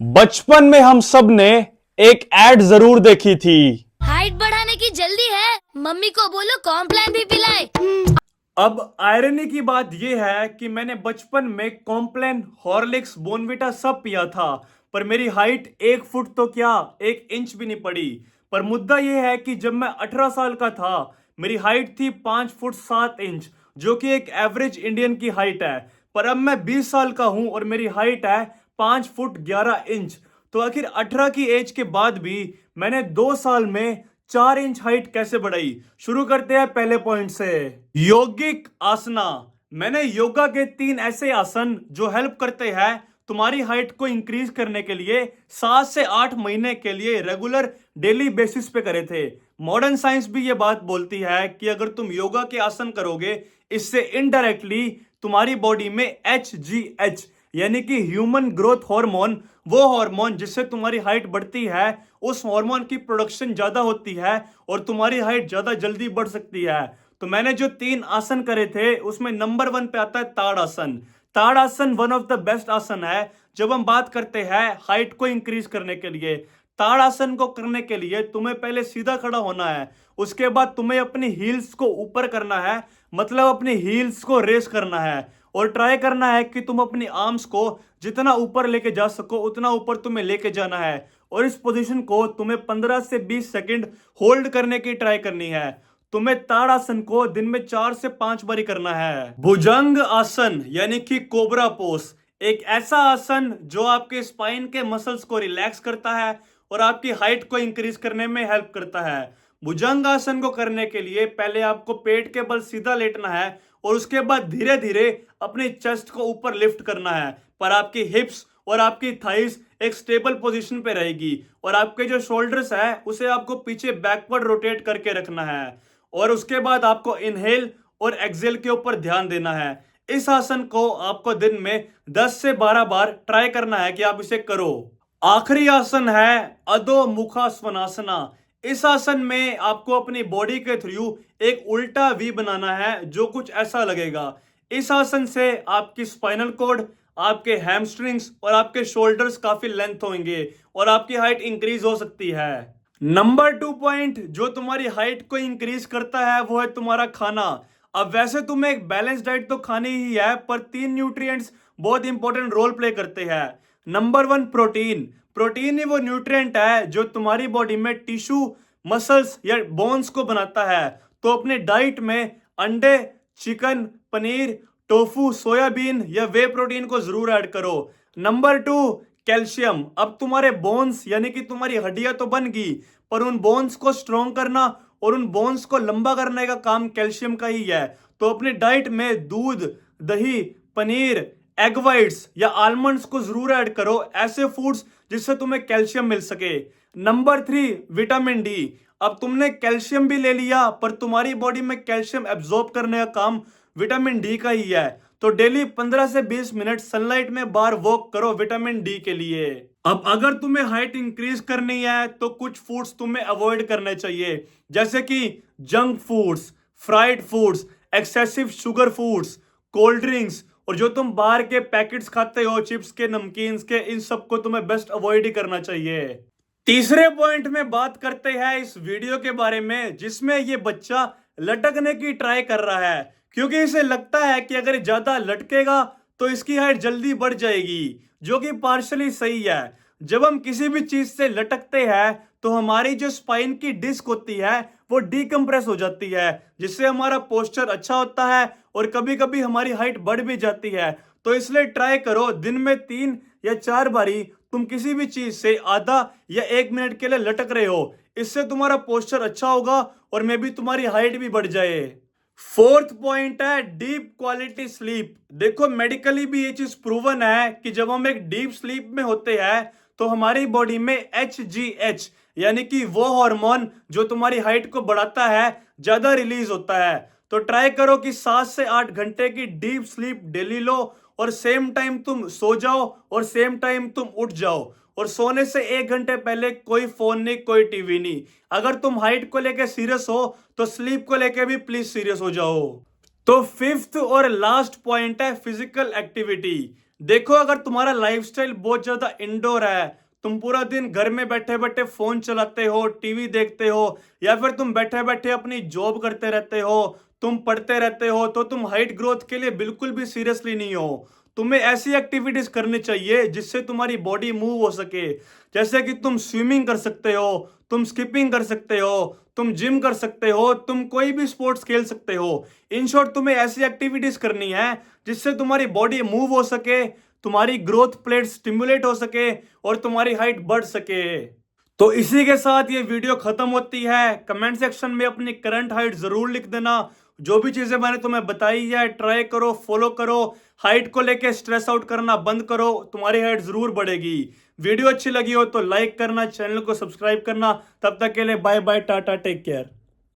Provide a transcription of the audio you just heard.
बचपन में हम सब ने एक एड जरूर देखी थी। हाइट बढ़ाने की जल्दी है, मम्मी को बोलो कॉम्प्लान भी पिलाए। अब आयरनी की बात यह है कि मैंने बचपन में कॉम्प्लान, हॉर्लिक्स, बोनविटा सब पिया था, पर मेरी हाइट 1 फुट तो क्या 1 इंच भी नहीं पड़ी। पर मुद्दा यह है कि जब मैं 18 साल का था, मेरी हाइट थी 5 फुट 7 इंच, जो कि एक एवरेज इंडियन की हाइट है। पर अब मैं 20 साल का हूं और मेरी हाइट है 5 फुट 11 इंच। तो आखिर 18 की एज के बाद भी मैंने 2 साल में 4 इंच हाइट कैसे बढ़ाई। शुरू करते हैं पहले पॉइंट से। योगिक आसना। मैंने योगा के 3 ऐसे आसन जो हेल्प करते हैं तुम्हारी हाइट को इंक्रीज करने के लिए 7 से 8 महीने के लिए रेगुलर डेली बेसिस पे करे थे। मॉडर्न साइंस भी ये बात बोलती है कि अगर तुम योगा के आसन करोगे, इससे इनडायरेक्टली तुम्हारी बॉडी में HGH यानी कि ह्यूमन ग्रोथ हार्मोन, वो हार्मोन जिससे तुम्हारी हाइट बढ़ती है, उस हार्मोन की प्रोडक्शन ज्यादा होती है और तुम्हारी हाइट ज्यादा जल्दी बढ़ सकती है। तो मैंने जो 3 आसन करे थे उसमें नंबर 1 पे आता है ताड़ आसन। ताड़ आसन वन ऑफ द बेस्ट आसन है जब हम बात करते हैं हाइट को इंक्रीज करने के लिए। ताड़ आसन को करने के लिए तुम्हें पहले सीधा खड़ा होना है, उसके बाद तुम्हें अपनी हील्स को ऊपर करना है, मतलब अपनी हील्स को रेस करना है, और ट्राई करना है कि तुम अपनी आर्म्स को जितना ऊपर लेके जा सको उतना ऊपर तुम्हें लेके जाना है, और इस पोजीशन को तुम्हें 15 से 20 सेकंड होल्ड करने की ट्राई करनी है। तुम्हें ताड़ आसन को दिन में 4 से 5 बारी करना है। भुजंग आसन यानी कि कोबरा पोस, एक ऐसा आसन जो आपके स्पाइन के मसल्स को रिलैक्स करता है और आपकी हाइट को इंक्रीज करने में हेल्प करता है। भुजंग आसन को करने के लिए पहले आपको पेट के बल सीधा लेटना है और उसके बाद धीरे धीरे अपनी चेस्ट को ऊपर लिफ्ट करना है, पर आपकी हिप्स और आपकी थाइस एक स्टेबल पोजीशन पे रहेगी, और आपके जो शोल्डर्स है उसे आपको पीछे बैकवर्ड रोटेट करके रखना है, और उसके बाद आपको इनहेल और एक्सेल के ऊपर ध्यान देना है। इस आसन को आपको दिन में 10 से 12 बार ट्राई करना है कि आप इसे करो। आखिरी आसन है अधो मुखा स्वनासना। इस आसन में आपको अपनी बॉडी के थ्रू एक उल्टा वी बनाना है जो कुछ ऐसा लगेगा। इस आसन से आपकी स्पाइनल कॉर्ड, आपके हैमस्ट्रिंग्स और आपके शोल्डर्स काफी लेंथ होंगे और आपकी हाइट इंक्रीज हो सकती है। नंबर 2 पॉइंट जो तुम्हारी हाइट को इंक्रीज करता है वो है तुम्हारा खाना। अब वैसे तुम्हें एक बैलेंस डाइट तो खानी ही है, पर 3 न्यूट्रिएंट्स बहुत इंपॉर्टेंट रोल प्ले करते हैं। Number 1 protein. प्रोटीन ही वो न्यूट्रिएंट है जो तुम्हारी बॉडी में टिश्यू, मसल्स या बोन्स को बनाता है। तो अपने डाइट में अंडे, चिकन, पनीर, टोफू, सोयाबीन या वे प्रोटीन को जरूर ऐड करो। Number 2 calcium. अब तुम्हारे बोन्स यानी कि तुम्हारी हड्डियां तो बन गई, पर उन बोन्स को स्ट्रॉन्ग करना और उन बोन्स को लंबा करने का काम कैल्शियम का ही है। तो अपनी डाइट में दूध, दही, पनीर, एग वाइट्स या आलमंड्स को जरूर ऐड करो, ऐसे फूड्स जिससे तुम्हें कैल्शियम मिल सके। Number 3 vitamin D. अब तुमने कैल्शियम भी ले लिया, पर तुम्हारी बॉडी में कैल्शियम एब्जॉर्ब करने का काम विटामिन डी का ही है। तो डेली 15 से 20 मिनट सनलाइट में बाहर वॉक करो विटामिन डी के लिए। अब अगर तुम्हें हाइट इंक्रीज करनी है तो कुछ फूड्स तुम्हें अवॉइड करने चाहिए, जैसे कि junk foods, fried foods, excessive sugar foods, cold drinks, और जो तुम बाहर के पैकेट्स खाते हो, चिप्स के, नमकीन्स के, इन सबको तुम्हें बेस्ट अवॉइड ही करना चाहिए। तीसरे पॉइंट में बात करते हैं इस वीडियो के बारे में जिसमें ये बच्चा लटकने की ट्राई कर रहा है, क्योंकि इसे लगता है कि अगर ज्यादा लटकेगा तो इसकी हाइट जल्दी बढ़ जाएगी, जो कि पार्शली सही है। जब हम किसी भी चीज से लटकते हैं तो हमारी जो स्पाइन की डिस्क होती है वो डीकम्प्रेस हो जाती है, जिससे हमारा पोस्चर अच्छा होता है और कभी कभी हमारी हाइट बढ़ भी जाती है। तो इसलिए ट्राई करो दिन में 3 या 4 बारी तुम किसी भी चीज से आधा या 1 मिनट के लिए लटक रहे हो, इससे तुम्हारा पोस्चर अच्छा होगा और मे भी तुम्हारी हाइट भी बढ़ जाए। फोर्थ पॉइंट है डीप क्वालिटी स्लीप। देखो मेडिकली भी ये चीज प्रूवन है कि जब हम एक डीप स्लीप में होते हैं तो हमारी बॉडी में HGH यानी कि वो हार्मोन जो तुम्हारी हाइट को बढ़ाता है ज्यादा रिलीज होता है। तो ट्राई करो कि 7 से 8 घंटे की डीप स्लीप डेली लो, और सेम टाइम तुम सो जाओ और सेम टाइम तुम उठ जाओ, और सोने से 1 घंटे पहले कोई फोन नहीं, कोई टीवी नहीं। अगर तुम हाइट को लेके सीरियस हो तो स्लीप को लेके भी प्लीज सीरियस हो जाओ। तो फिफ्थ और लास्ट पॉइंट है फिजिकल एक्टिविटी। देखो, अगर तुम्हारा लाइफस्टाइल बहुत ज्यादा इंडोर है, तुम पूरा दिन घर में बैठे बैठे फोन चलाते हो, टीवी देखते हो, या फिर तुम बैठे बैठे अपनी जॉब करते रहते हो, तुम पढ़ते रहते हो, तो तुम हाइट ग्रोथ के लिए बिल्कुल भी सीरियसली नहीं हो। तुम्हें ऐसी एक्टिविटीज करनी चाहिए जिससे तुम्हारी बॉडी मूव हो सके। जैसे कि तुम स्विमिंग कर सकते हो, तुम स्किपिंग कर सकते हो, तुम जिम कर सकते हो, तुम कोई भी स्पोर्ट्स खेल सकते हो। इन शॉर्ट, तुम्हें ऐसी एक्टिविटीज करनी है जिससे तुम्हारी बॉडी मूव हो सके, तुम्हारी ग्रोथ प्लेट स्टिमुलेट हो सके और तुम्हारी हाइट बढ़ सके। तो इसी के साथ ये वीडियो खत्म होती है। कमेंट सेक्शन में अपनी करंट हाइट जरूर लिख देना। जो भी चीजें मैंने तुम्हें बताई है, ट्राई करो, फॉलो करो। हाइट को लेके स्ट्रेस आउट करना बंद करो, तुम्हारी हाइट जरूर बढ़ेगी। वीडियो अच्छी लगी हो तो लाइक करना, चैनल को सब्सक्राइब करना। तब तक के लिए bye bye, tata, take care.